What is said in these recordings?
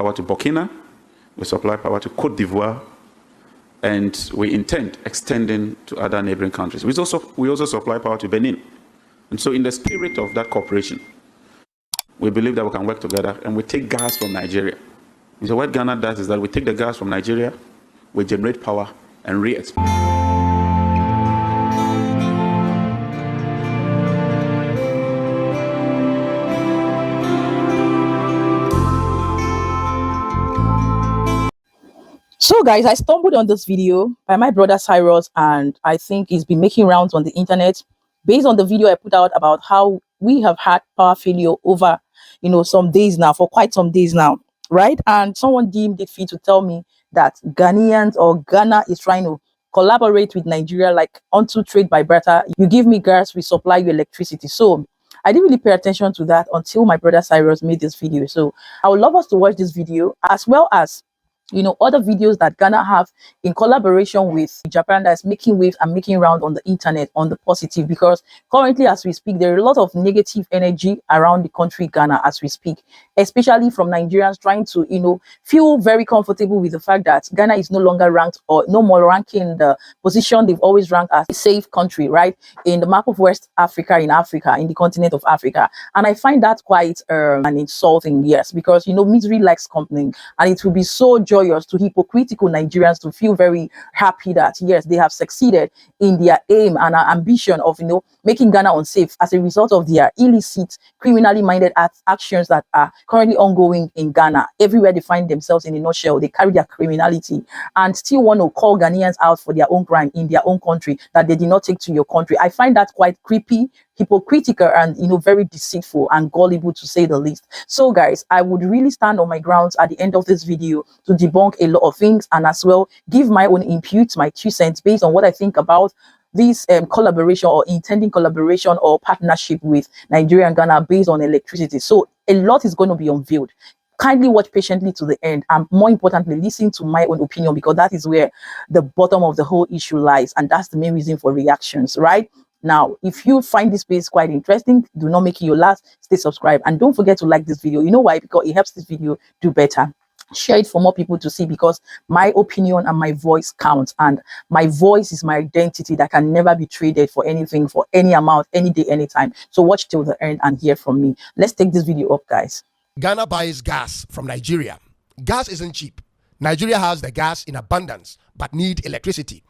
power to Burkina, we supply power to Côte d'Ivoire, and we intend extending to other neighboring countries. We also supply power to Benin. And so in the spirit of that cooperation, we believe that we can work together, and we take gas from Nigeria. And so what Ghana does is that we take the gas from Nigeria, we generate power and re-export. So guys, I stumbled on this video by my brother Cyrus, and I think he's been making rounds on the internet based on the video I put out about how we have had power failure over, some days now, for quite some days now, right? And someone deemed it fit to tell me that Ghanaians or Ghana is trying to collaborate with Nigeria, like onto trade by barter. You give me gas, we supply you electricity. So I didn't really pay attention to that until my brother Cyrus made this video. So I would love us to watch this video, as well as other videos that Ghana have in collaboration with Japan that is making waves and making round on the internet on the positive, because currently as we speak, there are a lot of negative energy around the country Ghana as we speak, especially from Nigerians trying to, feel very comfortable with the fact that Ghana is no longer ranked or no more ranking the position they've always ranked as a safe country, right? In the map of West Africa, in the continent of Africa. And I find that quite an insulting, yes, because, misery likes company, and it will be so joyous to hypocritical Nigerians to feel very happy that yes, they have succeeded in their aim and ambition of making Ghana unsafe as a result of their illicit, criminally minded actions that are currently ongoing in Ghana. Everywhere they find themselves, in a nutshell, they carry their criminality and still want to call Ghanaians out for their own crime in their own country that they did not take to your country. I find that quite creepy, hypocritical, and very deceitful and gullible, to say the least. So guys, I would really stand on my grounds at the end of this video to debunk a lot of things, and as well give my own input, my 2 cents based on what I think about this collaboration or intending collaboration or partnership with Nigeria and Ghana based on electricity. So a lot is going to be unveiled. Kindly watch patiently to the end, and more importantly, listen to my own opinion, because that is where the bottom of the whole issue lies, and that's the main reason for reactions, right? Now, if you find this space quite interesting, do not make it your last. Stay subscribed, and don't forget to like this video. You know why? Because it helps this video do better. Share it for more people to see, because my opinion and my voice counts, and my voice is my identity that can never be traded for anything, for any amount, any day, anytime. So watch till the end and hear from me. Let's take this video up, guys. Ghana buys gas from Nigeria. Gas isn't cheap. Nigeria has the gas in abundance but need electricity.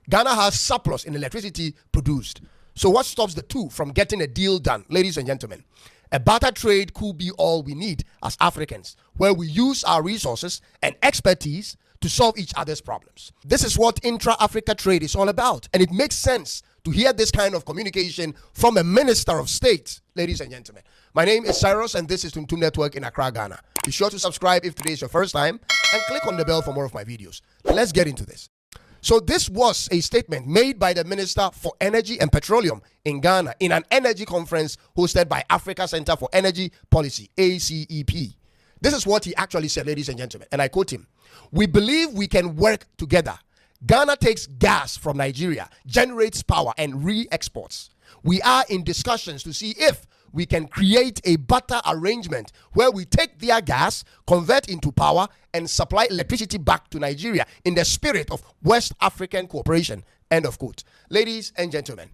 Ghana has surplus in electricity produced. So what stops the two from getting a deal done, ladies and gentlemen? A barter trade could be all we need as Africans, where we use our resources and expertise to solve each other's problems. This is what intra-Africa trade is all about, and it makes sense to hear this kind of communication from a minister of state, ladies and gentlemen. My name is Cyrus, and this is Tumtum Network in Accra, Ghana. Be sure to subscribe if today is your first time, and click on the bell for more of my videos. Let's get into this. So this was a statement made by the Minister for Energy and Petroleum in Ghana in an energy conference hosted by Africa Center for Energy Policy, ACEP. This is what he actually said, ladies and gentlemen, and I quote him. "We believe we can work together. Ghana takes gas from Nigeria, generates power, and re-exports. We are in discussions to see if we can create a barter arrangement where we take their gas, convert into power, and supply electricity back to Nigeria in the spirit of West African cooperation." End of quote. Ladies and gentlemen,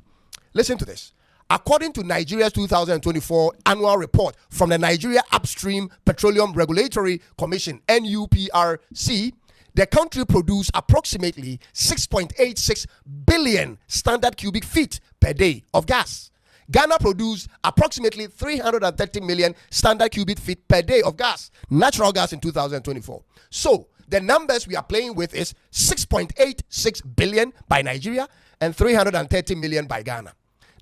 listen to this. According to Nigeria's 2024 annual report from the Nigeria Upstream Petroleum Regulatory Commission, NUPRC, the country produced approximately 6.86 billion standard cubic feet per day of gas. Ghana produced approximately 330 million standard cubic feet per day of gas, natural gas, in 2024. So the numbers we are playing with is 6.86 billion by Nigeria and 330 million by Ghana.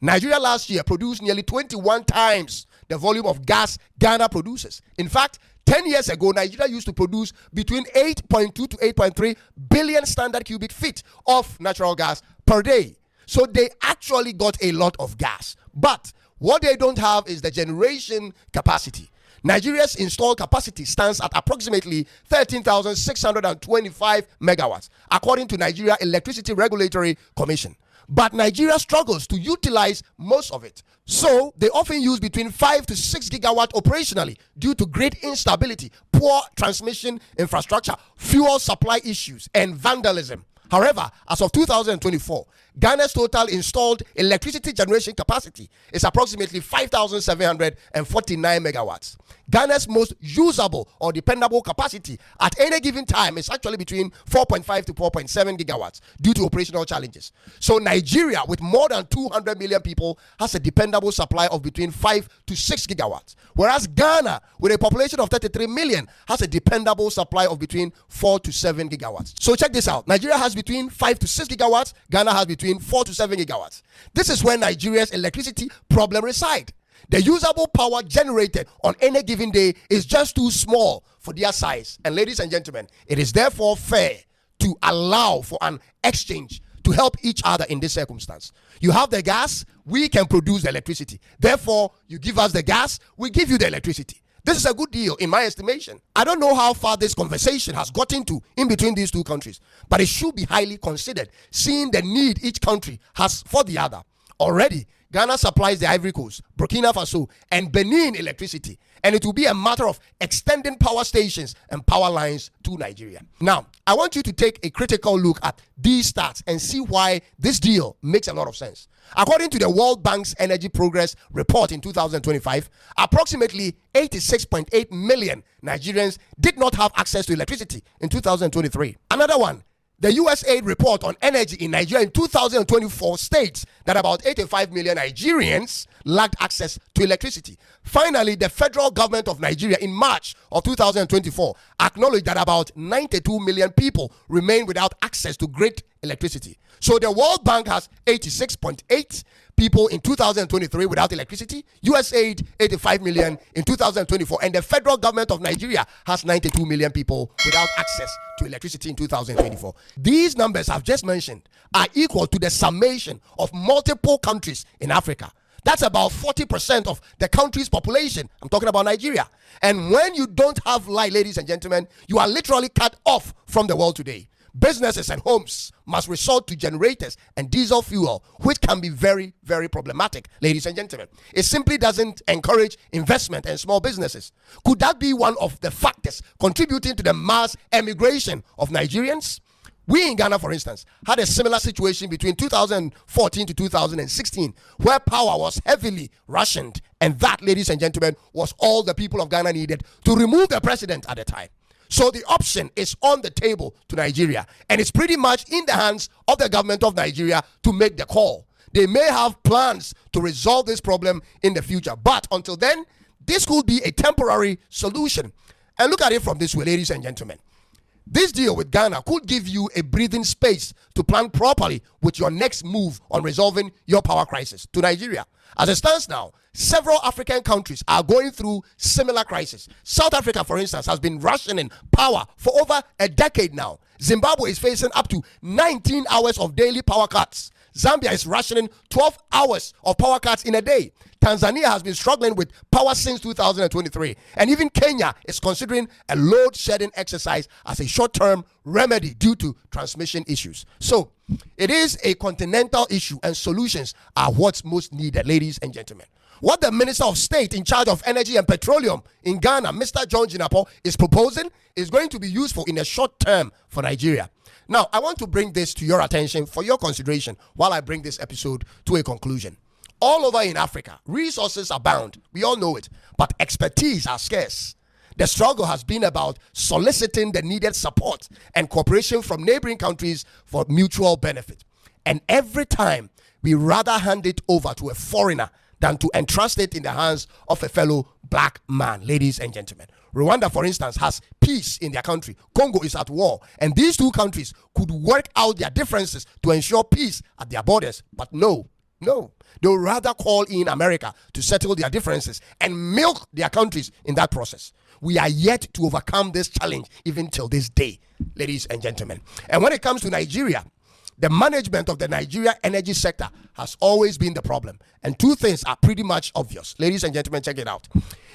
Nigeria last year produced nearly 21 times the volume of gas Ghana produces. In fact, 10 years ago, Nigeria used to produce between 8.2 to 8.3 billion standard cubic feet of natural gas per day. So they actually got a lot of gas. But what they don't have is the generation capacity. Nigeria's installed capacity stands at approximately 13,625 megawatts, according to Nigeria Electricity Regulatory Commission. But Nigeria struggles to utilize most of it. So they often use between 5 to 6 gigawatt operationally due to great instability, poor transmission infrastructure, fuel supply issues, and vandalism. However, as of 2024, Ghana's total installed electricity generation capacity is approximately 5,749 megawatts. Ghana's most usable or dependable capacity at any given time is actually between 4.5 to 4.7 gigawatts due to operational challenges. So Nigeria, with more than 200 million people, has a dependable supply of between 5 to 6 gigawatts, whereas Ghana, with a population of 33 million, has a dependable supply of between 4 to 7 gigawatts. So check this out. Nigeria has between 5 to 6 gigawatts. Ghana has between 4 to 7 gigawatts. This is where Nigeria's electricity problem resides. The usable power generated on any given day is just too small for their size. And ladies and gentlemen, it is therefore fair to allow for an exchange to help each other in this circumstance. You have the gas, we can produce the electricity. Therefore, you give us the gas, we give you the electricity. This is a good deal in my estimation. I don't know how far this conversation has gotten to in between these two countries, but it should be highly considered, seeing the need each country has for the other. Already, Ghana supplies the Ivory Coast, Burkina Faso, and Benin electricity, and it will be a matter of extending power stations and power lines to Nigeria. Now, I want you to take a critical look at these stats and see why this deal makes a lot of sense. According to the World Bank's Energy Progress Report in 2025, approximately 86.8 million Nigerians did not have access to electricity in 2023. Another one, the USAID report on energy in Nigeria in 2024 states that about 85 million Nigerians lacked access to electricity. Finally, the federal government of Nigeria in March of 2024 acknowledged that about 92 million people remain without access to grid electricity. So the World Bank has 86.8 people in 2023 without electricity, USAID 85 million in 2024, and the federal government of Nigeria has 92 million people without access to electricity in 2024. These numbers I've just mentioned are equal to the summation of multiple countries in Africa. That's about 40% of the country's population. I'm talking about Nigeria. And when you don't have light, ladies and gentlemen, you are literally cut off from the world today. Businesses and homes must resort to generators and diesel fuel, which can be very, very problematic, ladies and gentlemen. It simply doesn't encourage investment and small businesses. Could that be one of the factors contributing to the mass emigration of Nigerians? We in Ghana, for instance, had a similar situation between 2014 to 2016, where power was heavily rationed, and that, ladies and gentlemen, was all the people of Ghana needed to remove the president at the time. So the option is on the table to Nigeria, and it's pretty much in the hands of the government of Nigeria to make the call. They may have plans to resolve this problem in the future, but until then, this could be a temporary solution. And look at it from this way, ladies and gentlemen. This deal with Ghana could give you a breathing space to plan properly with your next move on resolving your power crisis to Nigeria. As it stands now, several African countries are going through similar crises. South Africa, for instance, has been rationing power for over a decade now. Zimbabwe is facing up to 19 hours of daily power cuts. Zambia is rationing 12 hours of power cuts in a day. Tanzania has been struggling with power since 2023. And even Kenya is considering a load shedding exercise as a short-term remedy due to transmission issues. So it is a continental issue, and solutions are what's most needed, ladies and gentlemen. What the Minister of State in charge of Energy and Petroleum in Ghana, Mr. Johndramanimahama, is proposing is going to be useful in the short term for Nigeria. Now, I want to bring this to your attention for your consideration while I bring this episode to a conclusion. All over in Africa, resources abound. We all know it, but expertise are scarce. The struggle has been about soliciting the needed support and cooperation from neighboring countries for mutual benefit. And every time, we rather hand it over to a foreigner than to entrust it in the hands of a fellow black man, ladies and gentlemen. Rwanda, for instance, has peace in their country. Congo is at war. And these two countries could work out their differences to ensure peace at their borders. But no. They'll rather call in America to settle their differences and milk their countries in that process. We are yet to overcome this challenge even till this day, ladies and gentlemen. And when it comes to Nigeria, the management of the Nigeria energy sector has always been the problem. And two things are pretty much obvious. Ladies and gentlemen, check it out.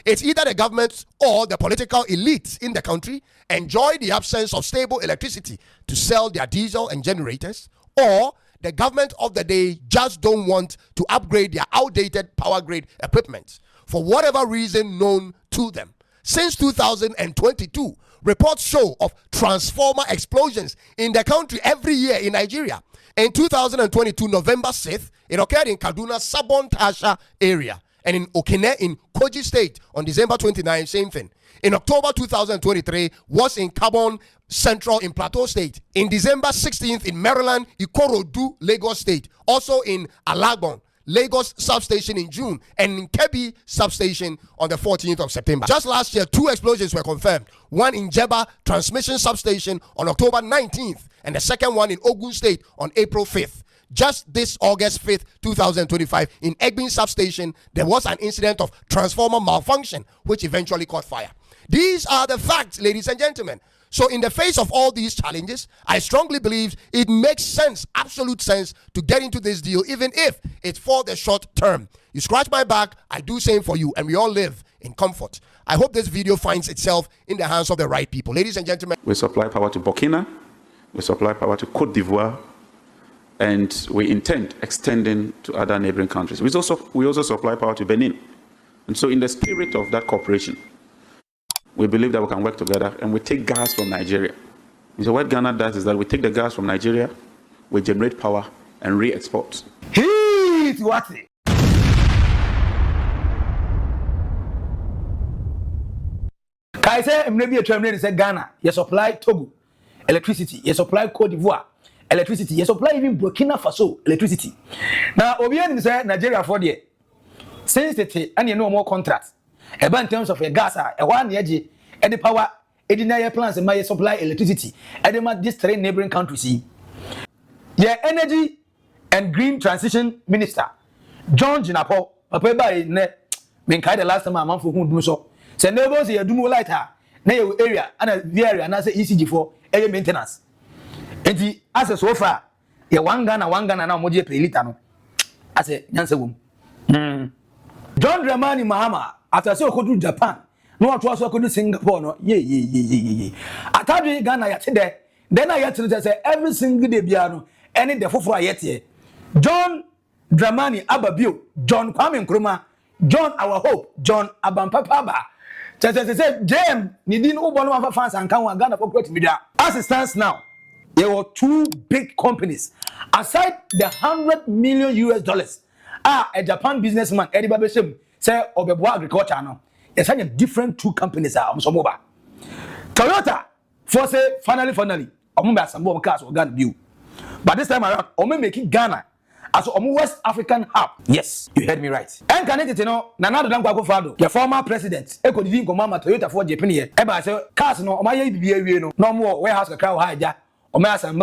It's either the government or the political elites in the country enjoy the absence of stable electricity to sell their diesel and generators, or the government of the day just don't want to upgrade their outdated power grid equipment for whatever reason known to them. Since 2022, reports show of transformer explosions in the country every year in Nigeria. In 2022, November 6th, it occurred in Kaduna, Sabon Tasha area, and in Okene in Kogi State on December 29th, same thing. In October 2023, was in Kabon Central in Plateau State. In December 16th in Maryland, Ikorodu, Lagos State. Also in Alagbon, Lagos substation in June, and in Kebbi substation on the 14th of September. Just last year, 2 explosions were confirmed. One in Jeba transmission substation on October 19th, and the second one in Ogun State on April 5th. Just this August 5th, 2025, in Egbin substation, there was an incident of transformer malfunction, which eventually caught fire. These are the facts, ladies and gentlemen. So in the face of all these challenges, I strongly believe it makes sense, absolute sense, to get into this deal, even if it's for the short term. You scratch my back, I do same for you, and we all live in comfort. I hope this video finds itself in the hands of the right people. Ladies and gentlemen. We supply power to Burkina, we supply power to Côte d'Ivoire, and we intend extending to other neighboring countries. We also supply power to Benin. And so in the spirit of that cooperation, we believe that we can work together, and we take gas from Nigeria. So what Ghana does is that we take the gas from Nigeria, we generate power, and re-export. Heat what? Kaise mrebi etwamre say Ghana, you supply Togo electricity, you supply Côte d'Ivoire electricity, you supply even Burkina Faso electricity. Now obian say Nigeria for there. Since the and you know more contracts. In terms of a gas, a one year, the power, a plans and my supply electricity, and these 3 neighboring countries. The Energy and Green Transition Minister, Johndramanimahama, Papa by net, Menkai the last time I'm for whom do so. Say neighbors here do more lighter, near area, and a area, and as ECG for air maintenance. And the as so far, one gun, now Moji Pelitano. I say, Nancy Wom. Johndramanimahama. After so go to Japan, no one to go to Singapore. No, yeah. After Ghana yet there, then I had to say every single day piano, any the for yet here. John Dramani Ababio, John Kwame Nkrumah, John Our Hope, John Abampapaba. Say Jam, Nidin Obono of fans and Ghana for great media. As it stands now, there were 2 big companies aside the $100 million a Japan businessman Eddie Babeshim. Say Obebo Agriculture no. It's a different 2 companies are so mobile. Toyota for say finally omumba some cars or Ghana view. But this time around omo making Ghana as omo West African hub. Yes, you heard me right. And connected you know Nana Dankwa Fado, the former president, Eko Divin Komama Toyota for Japan here. Eba say cars no omaye bibie no more warehouse ka crowd hide. After said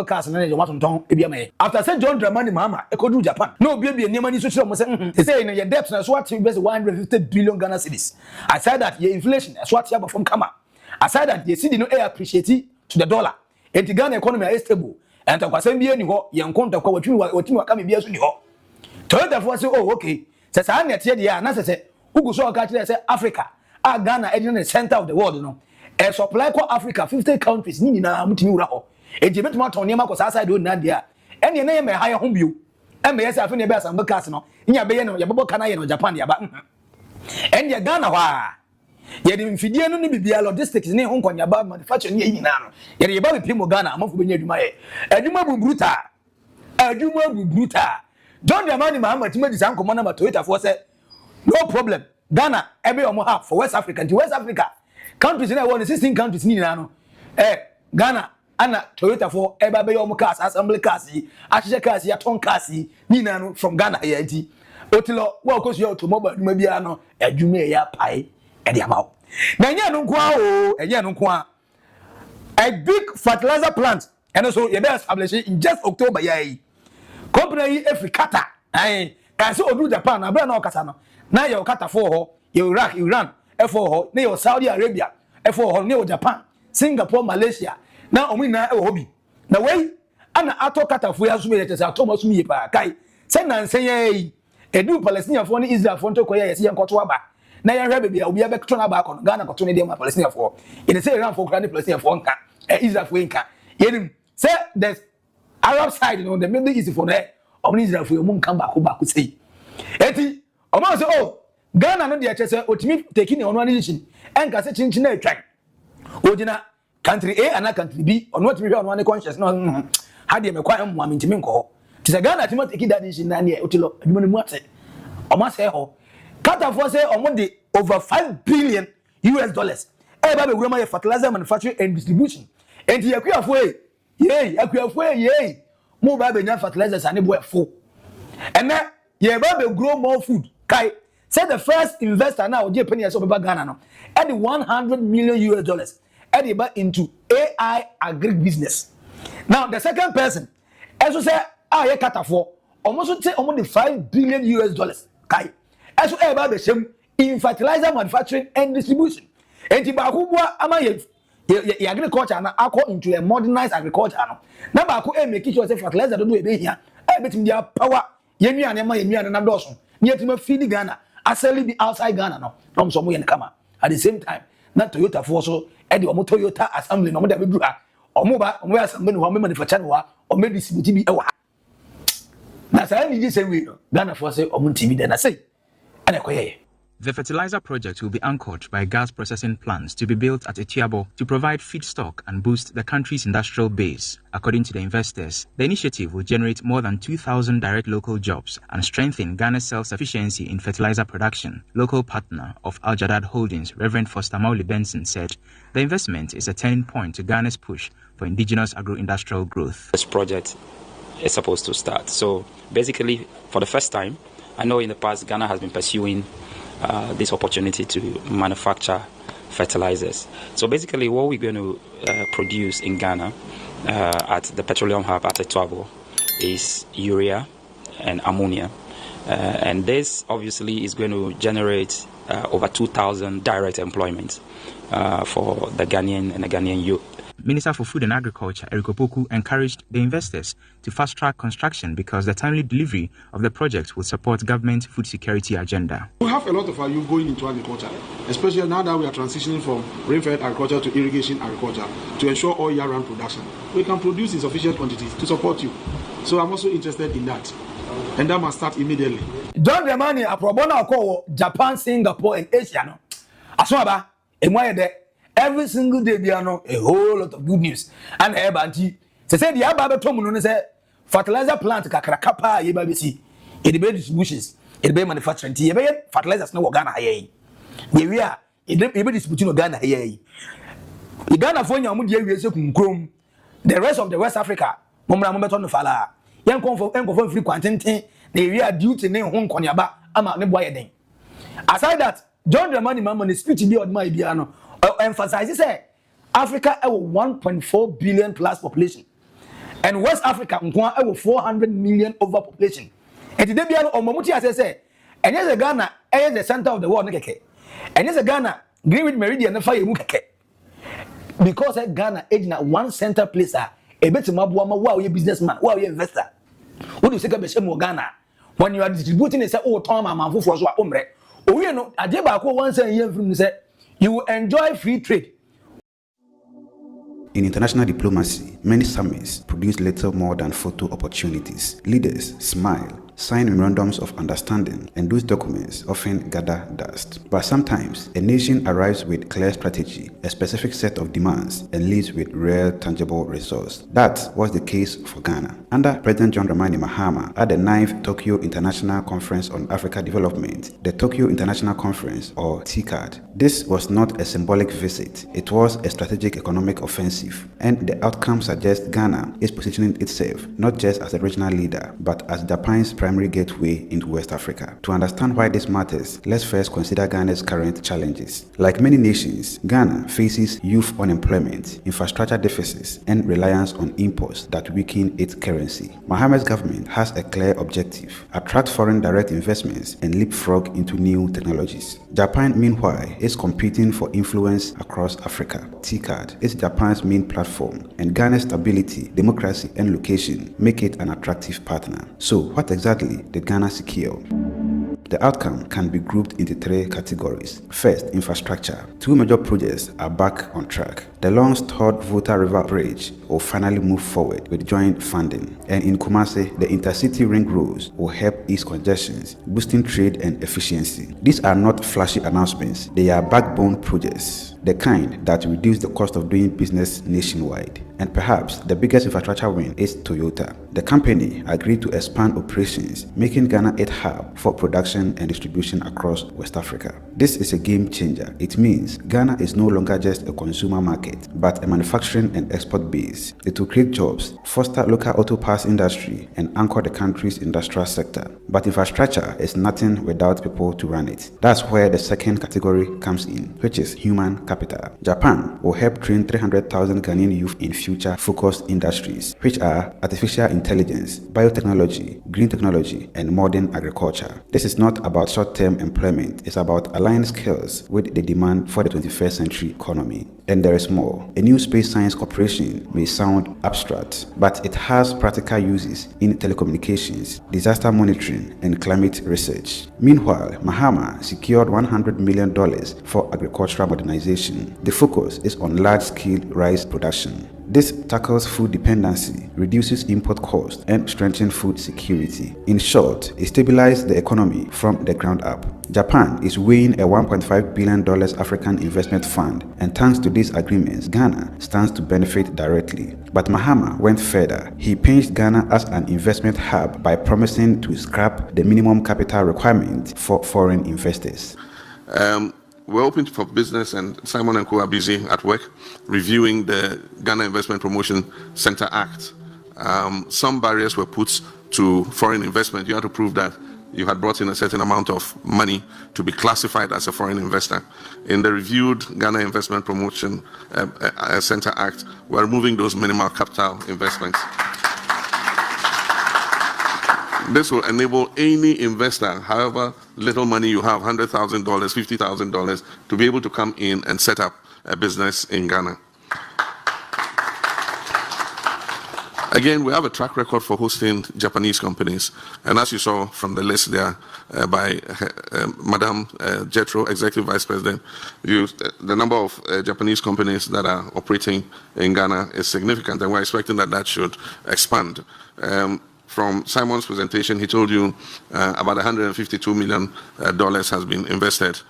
Johndramanimahama, Ekodu Japan. No baby and money social they say your debts na swat you best 150 billion Ghana cedis. I said that your inflation is what you from Kama. I said that you see no air appreciate to the dollar. And the Ghana economy is stable. And to kwasem bia ni ho, ye nkonta kwa watimi wakame bia so ni ho. Toyota for say oh okay. Say say na tie dia na say ugu so ka say Africa. Ghana is in the center of the world no. E supply ko Africa 50 countries ni na mutimi wura ho. Ejibet ma ton niam akos aside do na dia ene na ye me high home bio e me yesa afi na be asam cars no nya be ye no ye bobo kana ye no Japan ya ba en ye Ghana wa ye di mfidie no ni bibia logistics ni ho nkonya ba manufacture ni yina no ye de ye ba be pimo Ghana amafo be nya adwuma ye adwuma bu bruta Johndramanimahama tima di san komo na Toyota for say no problem Ghana e be omo half for West Africa to West Africa countries na one 16 countries ni na no Ghana ana Toyota for eba be your cars assembly cars yi ahye cars ya ton cars yi ni na no from Ghana ya nti otilo wa koso your automobile duma bia no adwuma ya pai e de amawo na nya no nko o enye no nko a big fertilizer plant and so you be established in just October ya yi company yi Africata can say odu Japan na bra na okasa no na ye okata for ho Iraq Iran for ho na ye Saudi Arabia for ho na ye Japan Singapore Malaysia na omina e hobby na wey ana ato katafo ya so be tese atomo so mi pa kai se na nsen ye edu Palestinian fo ni Israel fo ntoko ye se nkoto aba na ye hwe bebia obi abekto na ba kono Ghana koto ne dem Palestinian fo e dey say Iran fo kra ni Palestinian fo nka Israel fo nka ye nim say there's Arab side, the Middle East for there. Israel for your come back say. Eti, say, oh, Ghana no dey say otimi taking on one nation and ka say chin na atwan. Ojina country A and country B on what we on one conscious no ha dey me kwa mo amintimi nko. Ti say Ghana timi taking that nation na ne otilo adwuma mu ate. Say ho. Qatar for say dey over $5 billion. Ba be wura fertilizer manufacturing and distribution. Enti yakuafo yey. Mo ba be nya fertilizers and boy full. And now ye ba be grow more food. Kai say the first investor now je penny so be Ghana no. At the $100 million. At the into AI agri business. Now the second person also say ye Qatar for almost say almost $5 billion. Kai also ba be shem in fertilizer manufacturing and distribution. Enti ba ko bua ama ye agriculture na akọ into a modernized agriculture no. Na ba ko make sure say fertilizer do e be hia. Betim dia power ye nuane ma ye nuane na doso. Ni etima feed Ghana, asali be outside Ghana no. No so mo ye kama. At the same time, na Toyota for so e de omo Toyota assembly no mo da be dura. Omo assembly no mo manufacture no o me distribute bi e wa. Na say ni ji say we no. Ghana for say omo TV dey na say. Ana koyeye. The fertilizer project will be anchored by gas processing plants to be built at Etiabo to provide feedstock and boost the country's industrial base. According to the investors, the initiative will generate more than 2,000 direct local jobs and strengthen Ghana's self-sufficiency in fertilizer production. Local partner of Al Jadad Holdings, Reverend Foster Mauli Benson, said the investment is a turning point to Ghana's push for indigenous agro-industrial growth. This project is supposed to start. So basically, for the first time, I know in the past Ghana has been pursuing this opportunity to manufacture fertilizers. So basically what we're going to produce in Ghana at the petroleum hub at Etoabo is urea and ammonia. And this obviously is going to generate over 2,000 direct employment for the Ghanaian and the Ghanaian youth. Minister for Food and Agriculture, Eric Opoku, encouraged the investors to fast-track construction because the timely delivery of the project will support government food security agenda. We have a lot of our youth going into agriculture, especially now that we are transitioning from rain-fed agriculture to irrigation agriculture to ensure all year-round production. We can produce in sufficient quantities to support you. So I'm also interested in that. And that must start immediately. Johndramanimahama aprobona ko Japan, Singapore, and Asia no. Aswaba, enwaye every single day there no a whole lot of good news. And banti say the aba betom no say fertilizer plant kakraka pa ye ba besi. E dey distributions, e dey manufacturing, e be fertilizers no Ghana haye. We are e be distributing no Ghana haye. E Ghana for nya mu dey awie se kunkrom. The rest of the West Africa, momra mo beto no fala. Yen konfo free kwantenten na we are duty ne ho nkoniaba ama ne boye den. Aside that, Johndramanimahama ne speech bi odma bia no emphasizes say Africa have 1.4 billion plus population, and West Africa have 400 million over population. And today, Omomuti has said, and yes, Ghana is the center of the world, and yes, Ghana Greenwich Meridian the fire because Ghana is na one center place. A bit mabuama, wow, you businessman, wow, you investor. What do you say about Ghana when you are distributing? Say, oh, Tom, I'm for so omre. Oh, you know, Adeba ko once a year from say. You will enjoy free trade. In international diplomacy, many summits produce little more than photo opportunities. Leaders smile, sign memorandums of understanding, and those documents often gather dust. But sometimes, a nation arrives with clear strategy, a specific set of demands, and leaves with real, tangible results. That was the case for Ghana. Under President Johndramanimahama at the 9th Tokyo International Conference on Africa Development, the Tokyo International Conference, or TICAD, this was not a symbolic visit. It was a strategic economic offensive, and the outcome suggests Ghana is positioning itself not just as a regional leader, but as Japan's primary gateway into West Africa. To understand why this matters, let's first consider Ghana's current challenges. Like many nations, Ghana faces youth unemployment, infrastructure deficits, and reliance on imports that weaken its currency. Mahama's government has a clear objective: attract foreign direct investments and leapfrog into new technologies. Japan, meanwhile, is competing for influence across Africa. TICAD is Japan's main platform, and Ghana's stability, democracy, and location make it an attractive partner. So, what exactly did Ghana secure? The outcome can be grouped into three categories. First, infrastructure. Two major projects are back on track. The long-stalled Volta River Bridge will finally move forward with joint funding. And in Kumasi, the intercity ring roads will help ease congestions, boosting trade and efficiency. These are not flashy announcements, they are backbone projects, the kind that reduce the cost of doing business nationwide. And perhaps the biggest infrastructure win is Toyota. The company agreed to expand operations, making Ghana a hub for production and distribution across West Africa. This is a game changer. It means Ghana is no longer just a consumer market, but a manufacturing and export base. It will create jobs, foster local auto parts industry, and anchor the country's industrial sector. But infrastructure is nothing without people to run it. That's where the second category comes in, which is human capital. Japan will help train 300,000 Ghanaian youth in future-focused industries, which are artificial intelligence, biotechnology, green technology, and modern agriculture. This is not about short-term employment, it's about aligning skills with the demand for the 21st century economy. And there is more. A new space science corporation may sound abstract, but it has practical uses in telecommunications, disaster monitoring, and climate research. Meanwhile, Mahama secured $100 million for agricultural modernization. The focus is on large-scale rice production. This tackles food dependency, reduces import costs, and strengthens food security. In short, it stabilizes the economy from the ground up. Japan is weighing a $1.5 billion African investment fund, and thanks to these agreements, Ghana stands to benefit directly. But Mahama went further. He pitched Ghana as an investment hub by promising to scrap the minimum capital requirement for foreign investors. We're open for business, and Simon and Co are busy at work reviewing the Ghana Investment Promotion Center Act. Some barriers were put to foreign investment. You had to prove that you had brought in a certain amount of money to be classified as a foreign investor. In the reviewed Ghana Investment Promotion Center Act, we're removing those minimal capital investments. This will enable any investor, however little money you have, $100,000, $50,000, to be able to come in and set up a business in Ghana. Again, we have a track record for hosting Japanese companies. And as you saw from the list there by Madam Jethro, Executive Vice President, the number of Japanese companies that are operating in Ghana is significant, and we're expecting that that should expand. From Simon's presentation, he told you about $152 million has been invested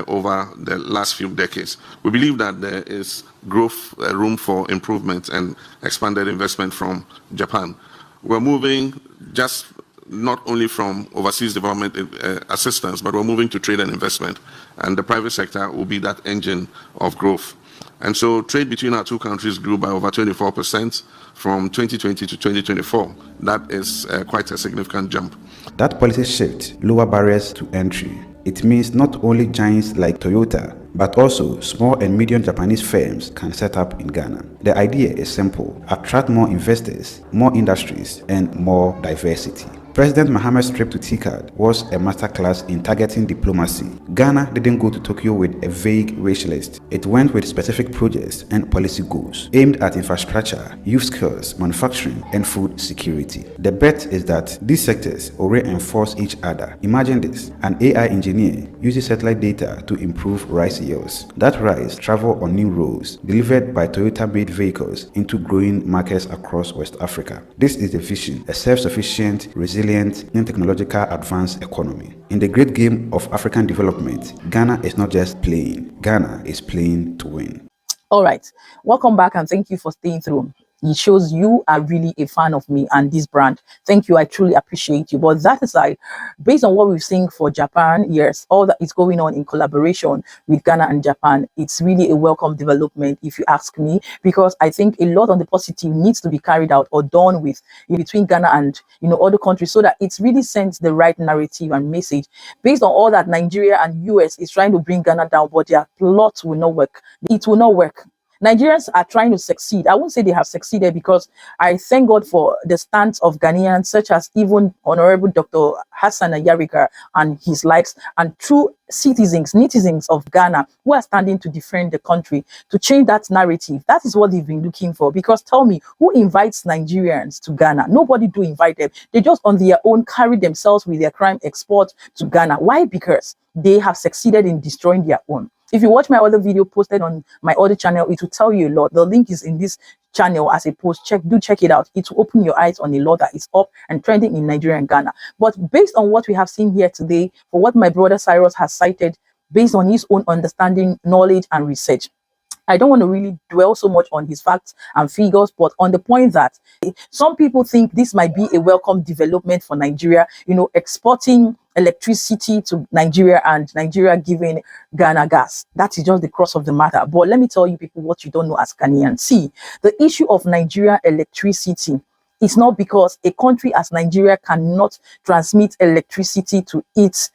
over the last few decades. We believe that there is growth room for improvement and expanded investment from Japan. We're moving just not only from overseas development assistance, but we're moving to trade and investment. And the private sector will be that engine of growth. And so trade between our two countries grew by over 24% from 2020 to 2024. That is quite a significant jump. That policy shift lower barriers to entry. It means not only giants like Toyota, but also small and medium Japanese firms can set up in Ghana. The idea is simple: attract more investors, more industries, and more diversity. President Mahama's trip to TICAD was a masterclass in targeting diplomacy. Ghana didn't go to Tokyo with a vague wish list. It went with specific projects and policy goals aimed at infrastructure, youth skills, manufacturing, and food security. The bet is that these sectors will reinforce each other. Imagine this: an AI engineer uses satellite data to improve rice yields. That rice travels on new roads, delivered by Toyota-made vehicles into growing markets across West Africa. This is the vision: a self-sufficient, resilient, and technological advanced economy. In the great game of African development, Ghana is not just playing. Ghana is playing to win. All right. Welcome back, and thank you for staying through. It shows you are really a fan of me and this brand. Thank you. I truly appreciate you. But that aside, based on what we've seen for Japan, yes, all that is going on in collaboration with Ghana and Japan, it's really a welcome development, if you ask me, because I think a lot on the positive needs to be carried out or done with in between Ghana and other countries, so that it really sends the right narrative and message. Based on all that, Nigeria and US is trying to bring Ghana down, but their plot will not work. It will not work. Nigerians are trying to succeed. I won't say they have succeeded, because I thank God for the stance of Ghanaians, such as even Honorable Dr. Hassan Ayarika and his likes, and true netizens of Ghana who are standing to defend the country, to change that narrative. That is what they've been looking for. Because tell me, who invites Nigerians to Ghana? Nobody do invite them. They just on their own carry themselves with their crime export to Ghana. Why? Because they have succeeded in destroying their own. If you watch my other video posted on my other channel, it will tell you a lot. The link is in this channel as a post. Check it out. It will open your eyes on a lot that is up and trending in Nigeria and Ghana. But based on what we have seen here today, for what my brother Cyrus has cited, based on his own understanding, knowledge, and research, I don't want to really dwell so much on his facts and figures, but on the point that some people think this might be a welcome development for Nigeria, exporting electricity to Nigeria and Nigeria giving Ghana gas. That is just the cross of the matter. But let me tell you people what you don't know as Ghanaians. See, the issue of Nigeria electricity is not because a country as Nigeria cannot transmit electricity to its,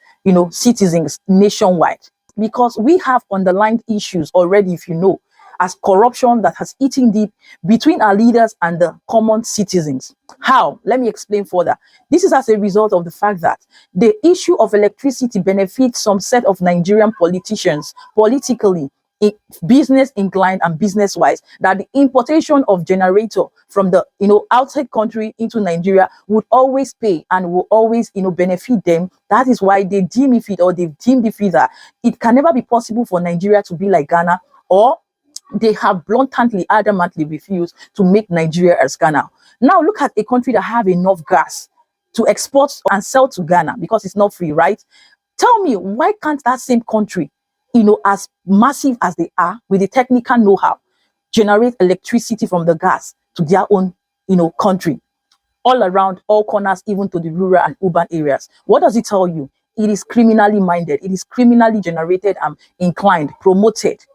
citizens nationwide. Because we have underlined issues already, if you know, as corruption that has eaten deep between our leaders and the common citizens. How? Let me explain further. This is as a result of the fact that the issue of electricity benefits some set of Nigerian politicians politically, business inclined and business wise, that the importation of generator from the outside country into Nigeria would always pay and will always benefit them. That is why they deem it or they've deemed it that it can never be possible for Nigeria to be like Ghana, or they have bluntly, adamantly refused to make Nigeria as Ghana. Now look at a country that have enough gas to export and sell to Ghana because it's not free, right? Tell me, why can't that same country, as massive as they are, with the technical know-how, generate electricity from the gas to their own, country, all around, all corners, even to the rural and urban areas? What does it tell you? It is criminally minded. It is criminally generated and inclined, promoted.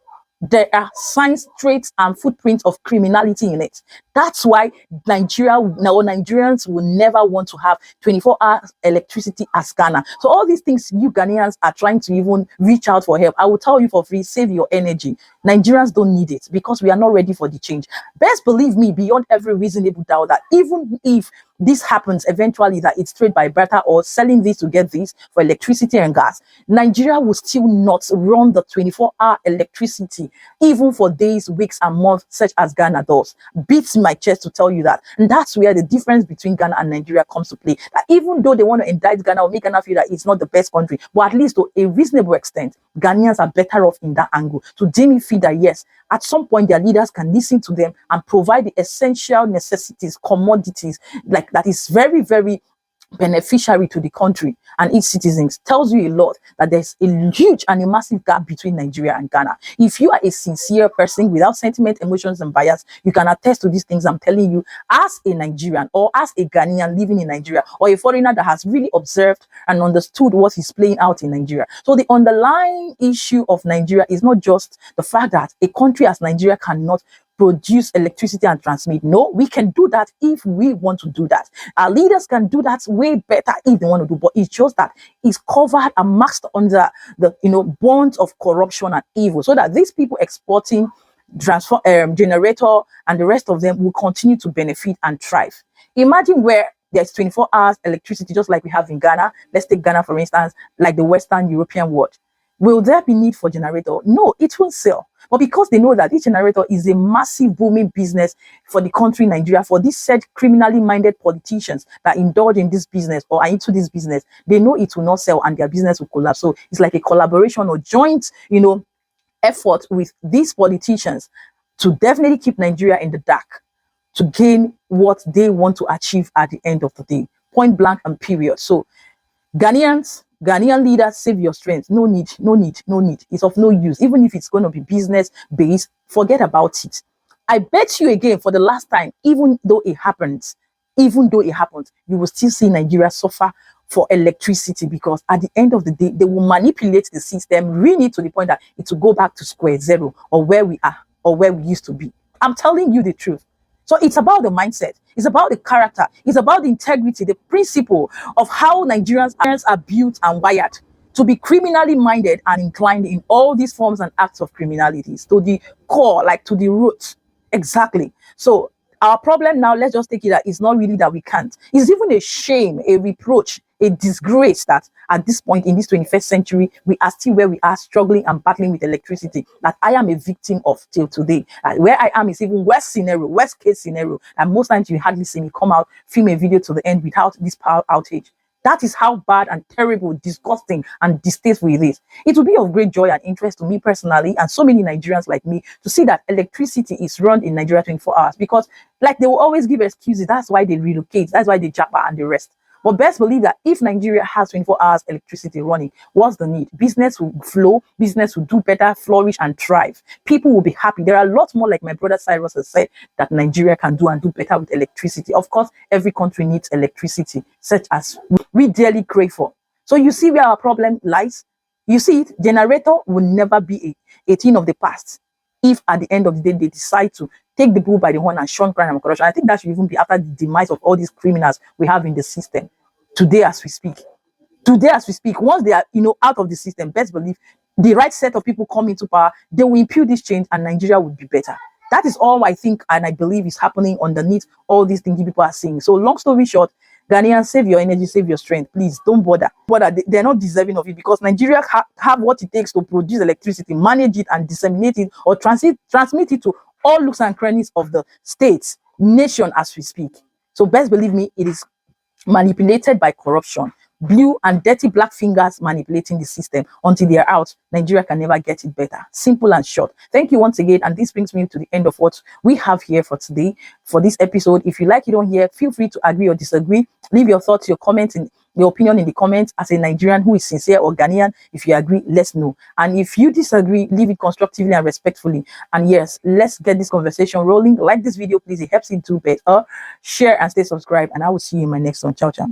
There are signs, traits, and footprints of criminality in it. That's why Nigerians will never want to have 24-hour electricity as Ghana. So all these things you Ghanaians are trying to even reach out for help, I will tell you for free, save your energy. Nigerians don't need it because we are not ready for the change. Best believe me, beyond every reasonable doubt, that even if this happens eventually, that it's trade by barter or selling this to get this for electricity and gas, Nigeria will still not run the 24-hour electricity, even for days, weeks, and months, such as Ghana does. Beats my chest to tell you that. And that's where the difference between Ghana and Nigeria comes to play. That even though they want to indict Ghana or make Ghana feel that it's not the best country, but at least to a reasonable extent, Ghanaians are better off in that angle. To deem it feel that yes, at some point their leaders can listen to them and provide the essential necessities, commodities, like that is very, very beneficiary to the country and its citizens. Tells you a lot that there's a huge and a massive gap between Nigeria and Ghana. If you are a sincere person without sentiment, emotions, and bias, you can attest to these things I'm telling you as a Nigerian or as a Ghanaian living in Nigeria, or a foreigner that has really observed and understood what is playing out in Nigeria. So the underlying issue of Nigeria is not just the fact that a country as Nigeria cannot produce electricity and transmit. No, we can do that if we want to do that. Our leaders can do that way better if they want to do, but it's just that it's covered and masked under the bonds of corruption and evil, so that these people exporting generator and the rest of them will continue to benefit and thrive. Imagine where there's 24 hours electricity, just like we have in Ghana. Let's take Ghana, for instance, like the Western European world. Will there be need for generator? No, it will sell. But because they know that this generator is a massive booming business for the country Nigeria, for these said criminally minded politicians that indulge in this business or are into this business, they know it will not sell and their business will collapse. So it's like a collaboration or joint, effort with these politicians to definitely keep Nigeria in the dark, to gain what they want to achieve at the end of the day. Point blank and period. So Ghanaian leaders, save your strength. No need. It's of no use. Even if it's going to be business based, forget about it. I bet you again, for the last time, even though it happens, you will still see Nigeria suffer for electricity, because at the end of the day, they will manipulate the system really to the point that it will go back to square zero, or where we are, or where we used to be. I'm telling you the truth. So it's about the mindset. It's about the character. It's about the integrity, the principle of how Nigerians are built and wired to be criminally minded and inclined in all these forms and acts of criminalities, to the core, like to the roots. Exactly. So our problem now, let's just take it that it's not really that we can't. It's even a shame, a reproach, a disgrace that at this point in this 21st century, we are still where we are, struggling and battling with electricity, that I am a victim of till today. Where I am is even worst case scenario. And most times you hardly see me come out, film a video to the end without this power outage. That is how bad and terrible, disgusting, and distasteful it is. It will be of great joy and interest to me personally, and so many Nigerians like me, to see that electricity is run in Nigeria 24 hours. Because, like, they will always give excuses. That's why they relocate. That's why they japa and the rest. But best believe that if Nigeria has 24 hours electricity running, what's the need? Business will flow, business will do better, flourish, and thrive. People will be happy. There are a lot more, like my brother Cyrus has said, that Nigeria can do and do better with electricity. Of course, every country needs electricity, such as we dearly crave for. So you see where our problem lies? You see it, generator will never be a thing of the past if at the end of the day they decide to take the bull by the horn and shun crime and corruption. I think that should even be after the demise of all these criminals we have in the system. Today as we speak, once they are, out of the system, best believe the right set of people come into power, they will impute this change and Nigeria will be better. That is all I think and I believe is happening underneath all these things people are saying. So long story short, Ghanaians, save your energy, save your strength. Please don't bother. They're not deserving of it, because Nigeria have what it takes to produce electricity, manage it and disseminate it, or transmit it to all looks and crannies of the states, nation as we speak. So best believe me, it is manipulated by corruption. Blue and dirty black fingers manipulating the system. Until they are out, Nigeria can never get it better. Simple and short. Thank you once again, and this brings me to the end of what we have here for today, for this episode. If you like it on here, feel free to agree or disagree. Leave your thoughts, your comments, and your opinion in the comments. As a Nigerian who is sincere, or Ghanaian, if you agree, let's know. And if you disagree, leave it constructively and respectfully. And yes, let's get this conversation rolling. Like this video, please. It helps it do better. Share and stay subscribed, and I will see you in my next one. Ciao, ciao.